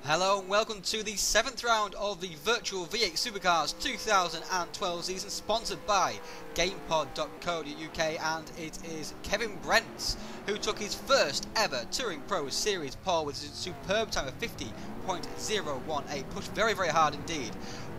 Hello and welcome to the 7th round of the Virtual V8 Supercars 2012 season, sponsored by GamePod.co.uk, and it is Kevin Brents who took his first ever Touring Pro Series pole with a superb time of 50.018, pushed very hard indeed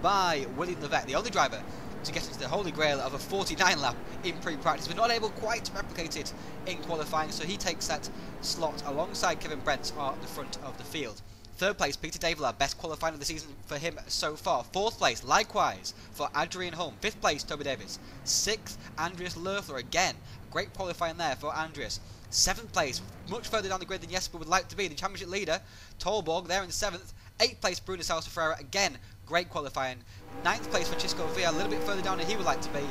by William Levesque, the only driver to get into the holy grail of a 49 lap in pre-practice, but not able quite to replicate it in qualifying, so he takes that slot alongside Kevin Brents at the front of the field. Third place, Peter Duivelaar, best qualifying of the season for him so far. Fourth place, likewise, for Adrian Holm. Fifth place, Toby Davis. Sixth, Andreas Loeffler, again. Great qualifying there for Andreas. Seventh place, much further down the grid than Jesper would like to be. The championship leader, Taulborg, there in seventh. Eighth place, Bruno Ferreira, again, great qualifying. Ninth place, Francisco Villar, a little bit further down than he would like to be.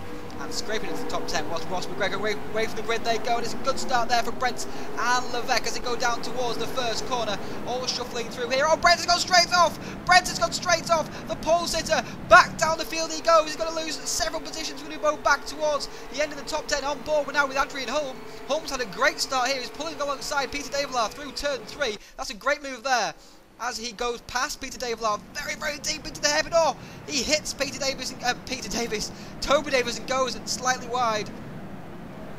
And scraping into the top 10 was Ross McGregor. Away from the grid they go, and it's a good start there for Brents and Levesque as they go down towards the first corner. All shuffling through here. Oh, Brents has gone straight off! Brents has gone straight off! The pole sitter, back down the field he goes. He's going to lose several positions when we go back towards the end of the top 10. On board, we're now with Adrian Holm. Holm's had a great start here. He's pulling alongside Peter Duivelaar through turn 3. That's a great move there, as he goes past Peter Duivelaar very deep into the heaven. Oh, he hits Toby Davis and goes slightly wide.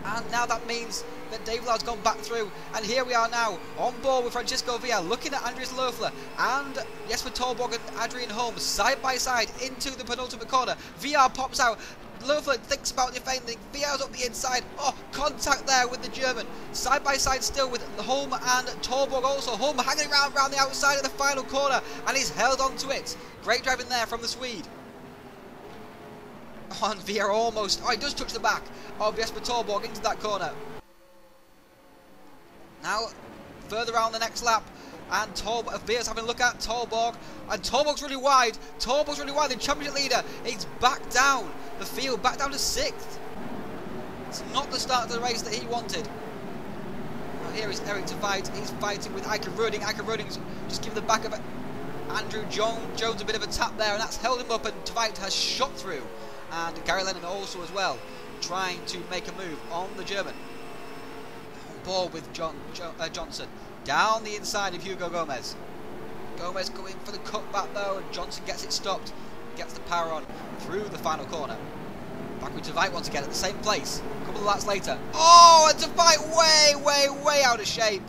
And now that means that Duivelaar's gone back through, and here we are now on board with Francisco Villar, looking at Andreas Loeffler and Jesper Taulborg and Adrian Holm side by side into the penultimate corner. Villar pops out. Loeffler thinks about defending. Villar's up the inside. Oh, contact there with the German. Side by side still with Holm and Taulborg also. Holm hanging around the outside of the final corner, and he's held on to it. Great driving there from the Swede. On Villar almost. Oh, he does touch the back of Jesper Taulborg into that corner. Now, further around the next lap, and Villar's having a look at Taulborg, and Taulborg's really wide. The championship leader. He's back down the field, back down to 6th. It's not the start of the race that he wanted. Now here is Eric Tveit. He's fighting with Ike Ruding. Ike Ruding's just giving the back of Andrew Jones a bit of a tap there, and that's held him up, and Tveit has shot through. And Gary Lennon also as well, trying to make a move on the German. On board with Johnson. Down the inside of Hugo Gomez. Gomez going for the cutback though, and Johnson gets it stopped. Gets the power on through the final corner. Back with Tveit once again at the same place. A couple of laps later. Oh, and Tveit way out of shape.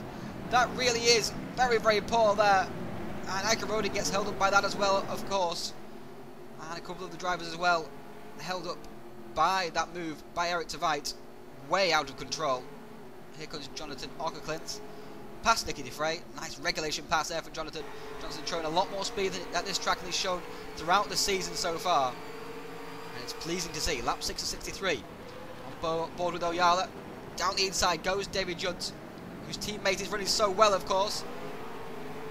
That really is very poor there. And Ike Ruding gets held up by that as well, of course. And a couple of the drivers as well held up by that move by Eric Tveit. Way out of control. Here comes Jonathan Ockerklint. Past Nicky DeFrey. Nice regulation pass there for Jonathan. Jonathan showing a lot more speed at this track than he's shown throughout the season so far. And it's pleasing to see. Lap 6 of 63. On board with Oyala. Down the inside goes David Jundt, whose teammate is running so well, of course.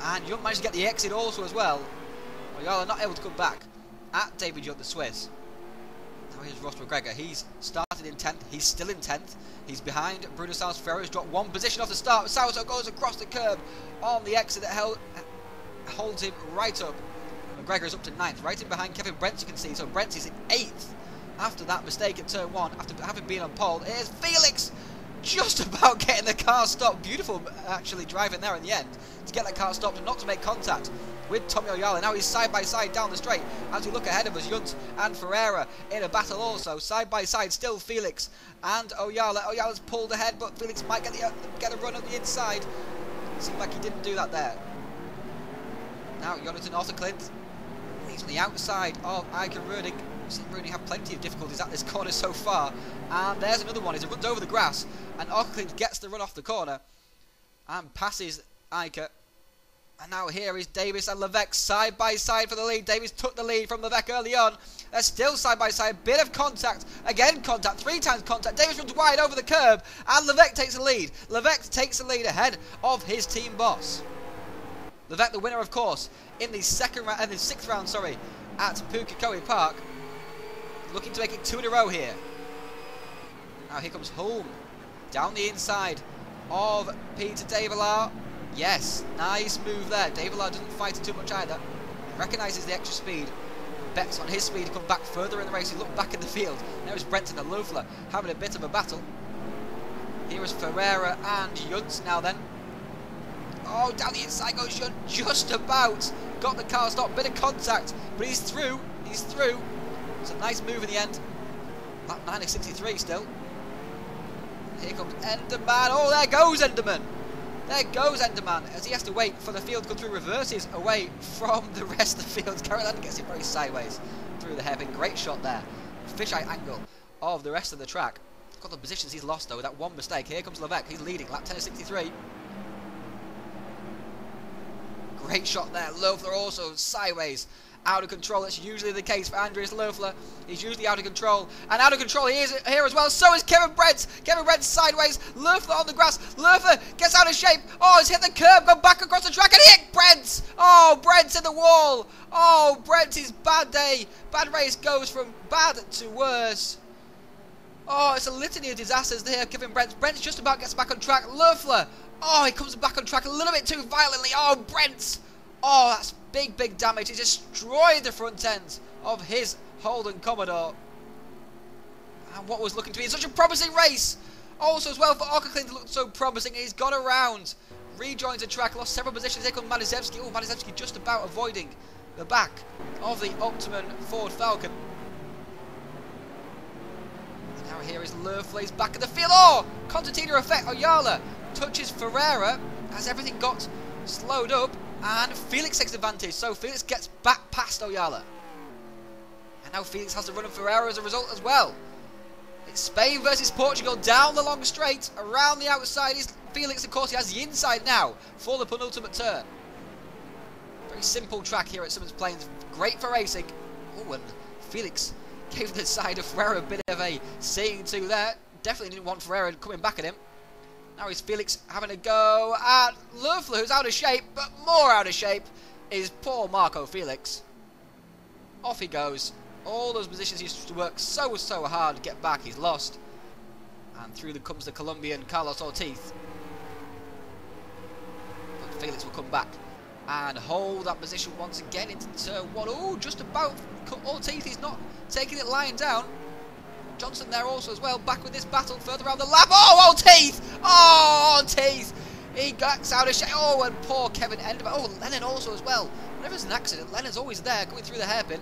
And Jundt managed to get the exit also as well. Oyala not able to come back at David Jundt, the Swiss. Now here's Ross McGregor. He's started in 10th. He's still in 10th. He's behind Bruno Ferreira. He's dropped one position off the start. Sauso goes across the curb on the exit that holds him right up. McGregor is up to 9th, right in behind Kevin Brents, you can see. So Brents is in 8th after that mistake at turn 1, after having been on pole. Here's Felix, just about getting the car stopped. Beautiful actually driving there in the end to get that car stopped and not to make contact with Tommy Oyala. Now he's side by side down the straight as we look ahead of us. Jundt and Ferreira in a battle also. Side by side still Felix and Oyala. Oyala's pulled ahead, but Felix might get a run on the inside. It seemed like he didn't do that there. Now Jonathan Ockerklint. He's on the outside of Ike Ruding. We've seen Ruding have plenty of difficulties at this corner so far. And there's another one as it runs over the grass. And Ockerklint gets the run off the corner and passes Ike. And now here is Davis and Levesque side by side for the lead. Davis took the lead from Levesque early on. They're still side by side. Bit of contact. Again contact. 3 times contact. Davis runs wide over the curb. And Levesque takes the lead. Levesque takes the lead ahead of his team boss. Levesque the winner, of course, in the 6th round, at Pukekohe Park. Looking to make it 2 in a row here. Now here comes Holm. Down the inside of Peter Duivelaar. Yes, nice move there. Duivelaar doesn't fight it too much either. Recognises the extra speed. Bets on his speed to come back further in the race. He looked back in the field. There is Brents and Loeffler having a bit of a battle. Here is Ferreira and Jundt now then. Oh, down the inside goes Jundt, just about got the car stopped, bit of contact, but he's through, he's through. It's a nice move in the end. Lap 9 is 63 still. Here comes Endermann. Oh, there goes Endermann. There goes Endermann, as he has to wait for the field to go through reverses away from the rest of the field. Callan gets it very sideways through the hairpin. Great shot there. Fisheye angle of the rest of the track. Got the positions he's lost though with that one mistake. Here comes Levesque. He's leading. Lap 10 is 63. Great shot there. Loeffler also sideways. Out of control. That's usually the case for Andreas Loeffler. He's usually out of control. And out of control he is here as well. So is Kevin Brents. Kevin Brents sideways. Loeffler on the grass. Loeffler gets out of shape. Oh, he's hit the curb. Gone back across the track and hit Brents. Oh, Brents in the wall. Oh, Brents' bad day. Bad race goes from bad to worse. Oh, it's a litany of disasters there. Kevin Brents. Brents just about gets back on track. Loeffler. Oh, he comes back on track a little bit too violently. Oh, Brents. Oh, that's big damage. He destroyed the front end of his Holden Commodore. And what was looking to be such a promising race. Also as well for Ockerklin to look so promising. He's gone around. Rejoins the track. Lost several positions. Here comes Madizewski. Oh, Madizewski just about avoiding the back of the Optimum Ford Falcon. And now here is Loeffler. He's back in the field. Oh, Concertina effect. Oyala touches Ferreira as everything got slowed up. And Felix takes advantage, so Felix gets back past Oyala. And now Felix has to run on Ferreira as a result as well. It's Spain versus Portugal down the long straight, around the outside is Felix. Of course, he has the inside now for the penultimate turn. Very simple track here at Symmons Plains, great for racing. Oh, and Felix gave the side of Ferreira a bit of a seeing to there. Definitely didn't want Ferreira coming back at him. Now is Felix having a go at Loeffler, who's out of shape, but more out of shape is poor Marco Felix. Off he goes. All those positions he used to work so hard to get back, he's lost. And through comes the Colombian Carlos Ortiz. But Felix will come back and hold that position once again into turn 1. Oh, just about Ortiz. He's not taking it lying down. Johnson there also as well, back with this battle further around the lap. Oh, Ortiz! Oh, Ortiz! He gets out of shape. Oh, and poor Kevin Endermann. Oh, Lennon also as well. Whenever there's an accident, Lennon's always there, going through the hairpin.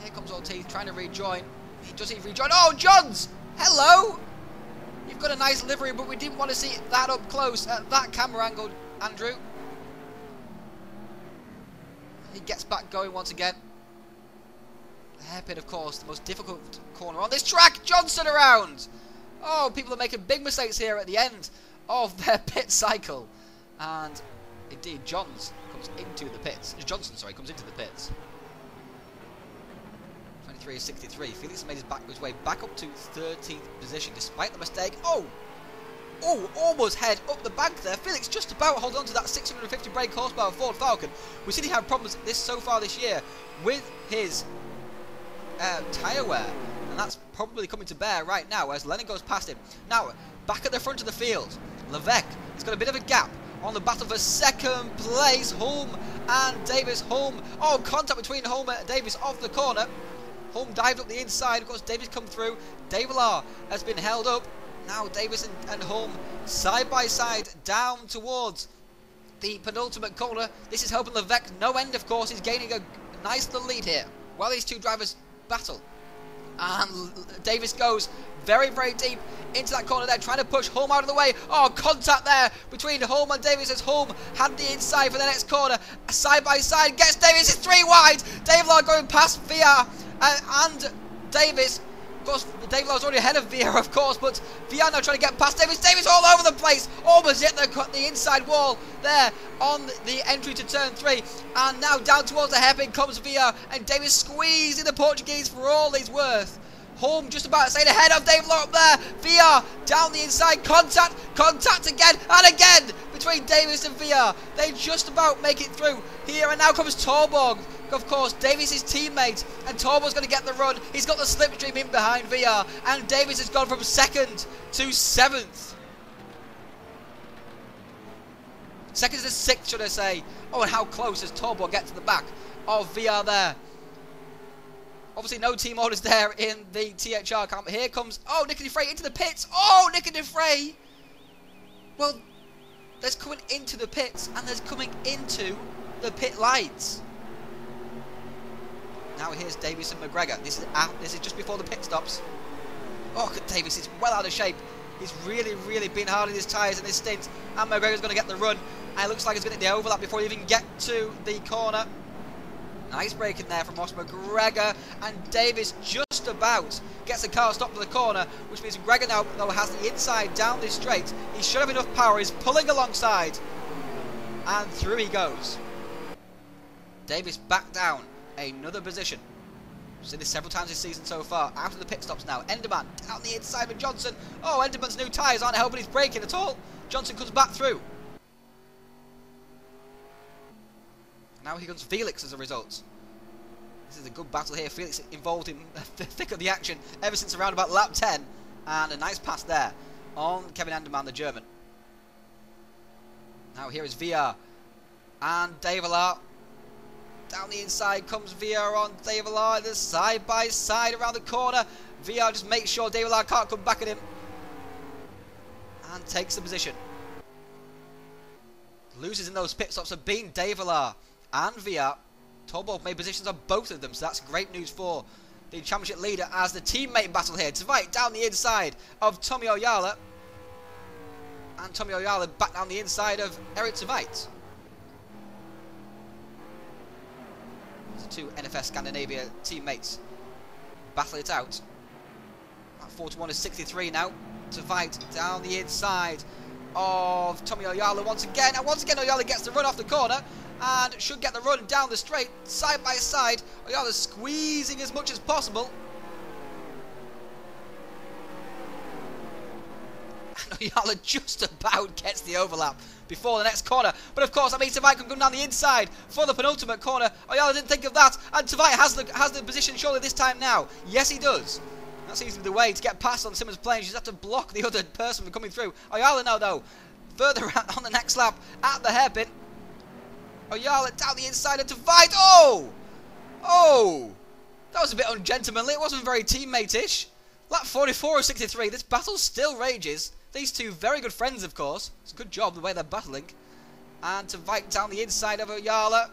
Here comes Ortiz, trying to rejoin. Does he rejoin? Oh, Johns! Hello! You've got a nice livery, but we didn't want to see it that up close at that camera angle, Andrew. He gets back going once again. Hairpin, of course, the most difficult corner on this track. Johnson around. Oh, people are making big mistakes here at the end of their pit cycle. And indeed, Johnson comes into the pits. Johnson, sorry, comes into the pits. 23 is 63. Felix made his way back up to 13th position despite the mistake. Oh, almost head up the bank there. Felix just about hold on to that 650 brake horsepower Ford Falcon. We've seen he had problems so far this year with his tyre wear, and that's probably coming to bear right now as Lennon goes past him. Now, back at the front of the field, Levesque has got a bit of a gap on the battle for second place. Holm and Davis. Holm, oh, contact between Holm and Davis off the corner. Holm dived up the inside, of course Davis come through. Duivelaar has been held up. Now Davis and Holm side by side down towards the penultimate corner. This is helping Levesque no end, of course. He's gaining a nice little lead here while these two drivers battle. And Davis goes very deep into that corner there, trying to push Holm out of the way. Oh, contact there between Holm and Davis as Holm had the inside for the next corner. Side by side, gets Davis, it's 3 wide. Duivelaar going past VR and Davis. Of course, Duivelaar's already ahead of VR, of course, but VR now trying to get past Davis. Davis all over the place, almost hit the inside wall there on the entry to turn 3. And now down towards the hairpin comes VR, and Davis squeezing the Portuguese for all he's worth. Holm just about staying ahead of Duivelaar up there. VR down the inside, contact again and again between Davis and VR. They just about make it through here, and now comes Taulborg. Of course, Davis' teammate, and Taulborg's going to get the run. He's got the slipstream in behind VR, and Davis has gone from 2nd to 7th. 2nd to 6th, should I say. Oh, and how close does Taulborg get to the back of VR there? Obviously, no team orders there in the THR camp. Here comes, oh, Nicky Frey into the pits. Oh, Nicky Frey. Well, There's coming into the pits and there's coming into the pit lights. Now here's Davis and McGregor. This is just before the pit stops. Oh, Davis is well out of shape. He's really been hard on his tyres in this stint. And McGregor's going to get the run. And it looks like he's going to get the overlap before he even get to the corner. Nice break in there from Ross McGregor. And Davis just about gets the car stopped for the corner, which means McGregor now, though, has the inside down this straight. He should have enough power. He's pulling alongside. And through he goes. Davis back down another position. We've seen this several times this season so far. After the pit stops now, Endermann down the inside with Johnson. Oh, Endermann's new tyres aren't helping his braking at all. Johnson comes back through. Now here comes Felix as a result. This is a good battle here. Felix involved in the thick of the action ever since around about lap 10. And a nice pass there on Kevin Endermann, the German. Now here is VR and Duivelaar. Down the inside comes VR on Duivelaar. They're side by side around the corner. VR just makes sure Duivelaar can't come back at him. And takes the position. Losers in those pit stops have been Duivelaar and VR. Taulborg made positions on both of them, so that's great news for the championship leader as the teammate battle here. Tveit down the inside of Tommy Oyala. And Tommy Oyala back down the inside of Eric Tveit. Two NFS Scandinavia teammates battle it out. 41 is 63 now. Tveit down the inside of Tommy Oyala once again. And once again Oyala gets the run off the corner and should get the run down the straight side by side. Oyala squeezing as much as possible. And Oyala just about gets the overlap before the next corner. But of course, I mean, Tveit can come down the inside for the penultimate corner. Oyala didn't think of that. And Tveit has the position surely this time now. Yes, he does. That seems to be the way to get past on Symmons Plains. You just have to block the other person from coming through. Oyala now, though, further out on the next lap at the hairpin. Oyala down the inside of Tveit. Oh! Oh! That was a bit ungentlemanly. It wasn't very teammate-ish. Lap 44 of 63. This battle still rages. These two very good friends, of course. It's a good job the way they're battling. And Tveit down the inside of Oyala.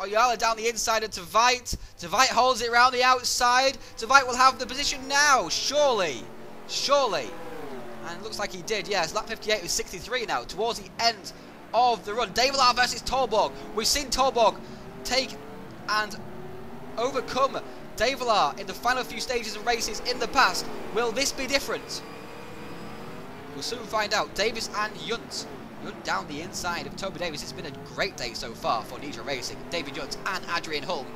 Oyala down the inside of Tveit. Tveit holds it around the outside. Tveit will have the position now. Surely. Surely. And it looks like he did, yes. Lap 58 is 63 now. Towards the end of the run. Duivelaar versus Taulborg. We've seen Taulborg take and overcome Duivelaar in the final few stages of races in the past. Will this be different? We'll soon find out. Davis and Jundt. Jundt down the inside of Toby Davis. It's been a great day so far for NJO Racing. David Jundt and Adrian Holm.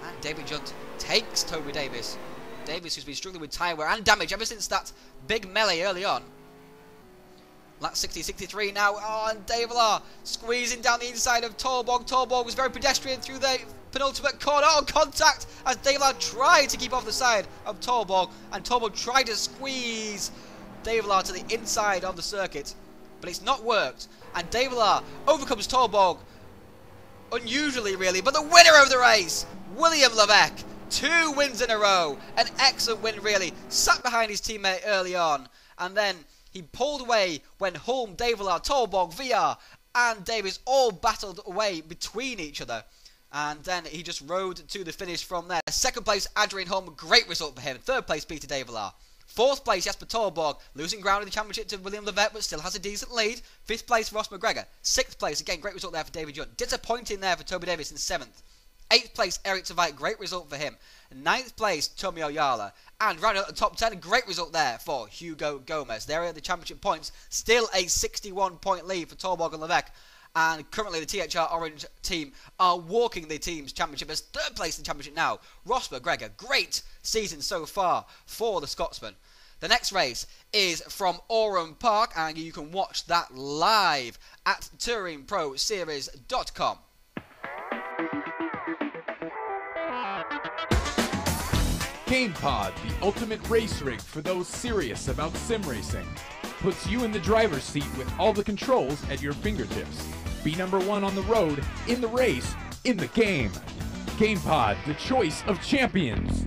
And David Jundt takes Toby Davis. Davis, who's been struggling with tyre wear and damage ever since that big melee early on. Lap 60-63 now. Oh, and Duivelaar squeezing down the inside of Taulborg. Taulborg was very pedestrian through the penultimate corner. Oh, contact as Duivelaar tried to keep off the side of Taulborg. And Taulborg tried to squeeze Duivelaar to the inside of the circuit, but it's not worked. And Duivelaar overcomes Taulborg, unusually really, but the winner of the race, William Levesque, 2 wins in a row. An excellent win really. Sat behind his teammate early on, and then he pulled away when Holm, Duivelaar, Taulborg, VR and Davis all battled away between each other. And then he just rode to the finish from there. Second place, Adrian Holm, great result for him. Third place, Peter Duivelaar. Fourth place, Jesper Taulborg, losing ground in the championship to William Levesque, but still has a decent lead. Fifth place, Ross McGregor. Sixth place, again, great result there for David Jundt. Disappointing there for Toby Davis in seventh. Eighth place, Eric Tveit, great result for him. Ninth place, Tommy Oyala. And rounding out the top 10, great result there for Hugo Gomez. There are the championship points. Still a 61-point lead for Taulborg and Levesque. And currently the THR Orange team are walking the team's championship as third place in the championship now. Ross McGregor, great season so far for the Scotsman. The next race is from Oran Park, and you can watch that live at TouringProSeries.com. GamePod, the ultimate race rig for those serious about sim racing. Puts you in the driver's seat with all the controls at your fingertips. Be number one on the road, in the race, in the game. GamePod, the choice of champions.